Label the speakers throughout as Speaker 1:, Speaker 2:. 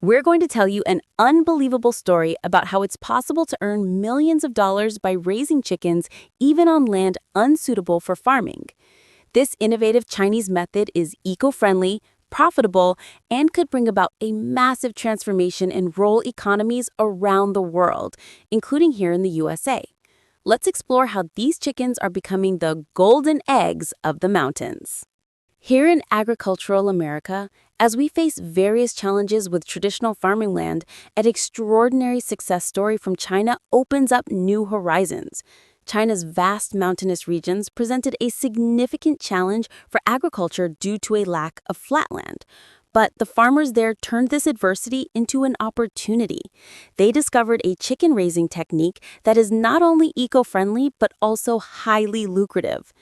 Speaker 1: We're going to tell you an unbelievable story about how it's possible to earn millions of dollars by raising chickens even on land unsuitable for farming. This innovative Chinese method is eco-friendly, profitable, and could bring about a massive transformation in rural economies around the world, including here in the USA. Let's explore how these chickens are becoming the golden eggs of the mountains. Here in agricultural America, as we face various challenges with traditional farming land, an extraordinary success story from China opens up new horizons. China's vast mountainous regions presented a significant challenge for agriculture due to a lack of flat land. But the farmers there turned this adversity into an opportunity. They discovered a chicken raising technique that is not only eco-friendly but also highly lucrative.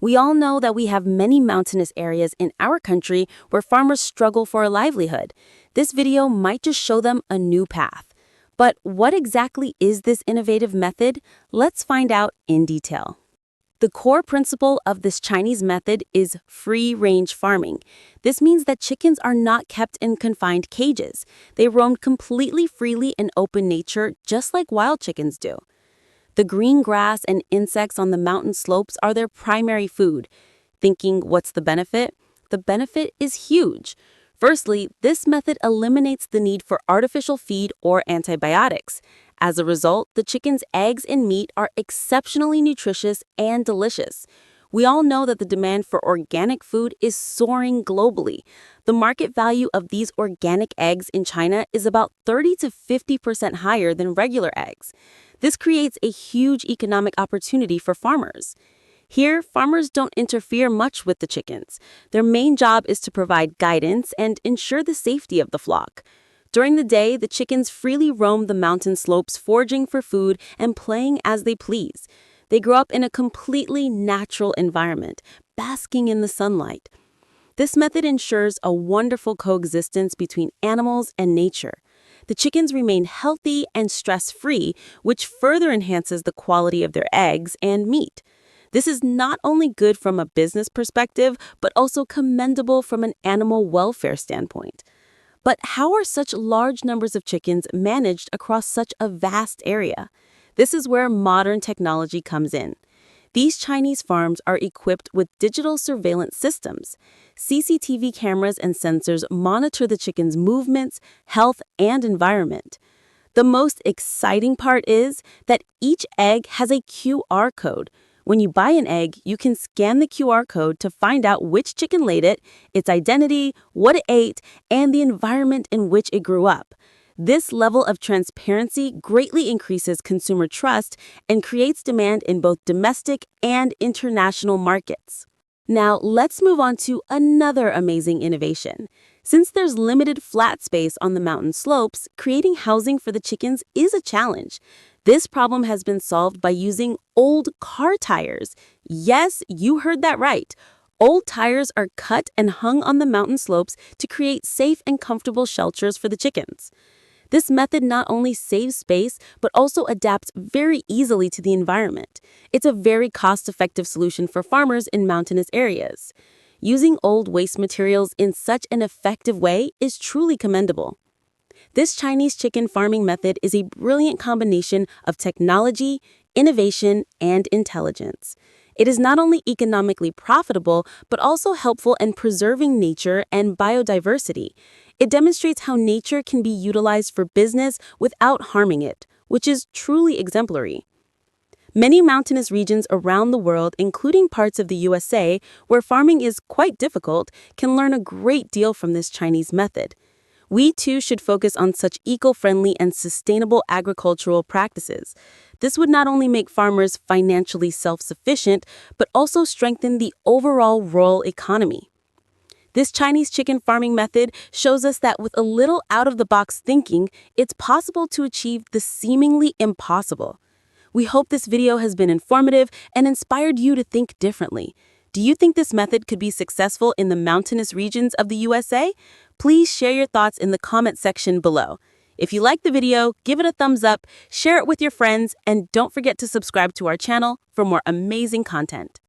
Speaker 1: We all know that we have many mountainous areas in our country where farmers struggle for a livelihood. This video might just show them a new path. But what exactly is this innovative method? Let's find out in detail. The core principle of this Chinese method is free-range farming. This means that chickens are not kept in confined cages. They roam completely freely in open nature, just like wild chickens do. The green grass and insects on the mountain slopes are their primary food. Thinking, what's the benefit? The benefit is huge. Firstly, this method eliminates the need for artificial feed or antibiotics. As a result, the chicken's eggs and meat are exceptionally nutritious and delicious. We all know that the demand for organic food is soaring globally. The market value of these organic eggs in China is about 30 to 50% higher than regular eggs. This creates a huge economic opportunity for farmers. Here, farmers don't interfere much with the chickens. Their main job is to provide guidance and ensure the safety of the flock. During the day, the chickens freely roam the mountain slopes, foraging for food and playing as they please. They grow up in a completely natural environment, basking in the sunlight. This method ensures a wonderful coexistence between animals and nature. The chickens remain healthy and stress-free, which further enhances the quality of their eggs and meat. This is not only good from a business perspective, but also commendable from an animal welfare standpoint. But how are such large numbers of chickens managed across such a vast area? This is where modern technology comes in. These Chinese farms are equipped with digital surveillance systems. CCTV cameras and sensors monitor the chicken's movements, health, and environment. The most exciting part is that each egg has a QR code. When you buy an egg, you can scan the QR code to find out which chicken laid it, its identity, what it ate, and the environment in which it grew up. This level of transparency greatly increases consumer trust and creates demand in both domestic and international markets. Now, let's move on to another amazing innovation. Since there's limited flat space on the mountain slopes, creating housing for the chickens is a challenge. This problem has been solved by using old car tires. Yes, you heard that right. Old tires are cut and hung on the mountain slopes to create safe and comfortable shelters for the chickens. This method not only saves space, but also adapts very easily to the environment. It's a very cost-effective solution for farmers in mountainous areas. Using old waste materials in such an effective way is truly commendable. This Chinese chicken farming method is a brilliant combination of technology, innovation, and intelligence. It is not only economically profitable, but also helpful in preserving nature and biodiversity. It demonstrates how nature can be utilized for business without harming it, which is truly exemplary. Many mountainous regions around the world, including parts of the USA, where farming is quite difficult, can learn a great deal from this Chinese method. We too should focus on such eco-friendly and sustainable agricultural practices. This would not only make farmers financially self-sufficient, but also strengthen the overall rural economy. This Chinese chicken farming method shows us that with a little out-of-the-box thinking, it's possible to achieve the seemingly impossible. We hope this video has been informative and inspired you to think differently. Do you think this method could be successful in the mountainous regions of the USA? Please share your thoughts in the comment section below. If you liked the video, give it a thumbs up, share it with your friends, and don't forget to subscribe to our channel for more amazing content.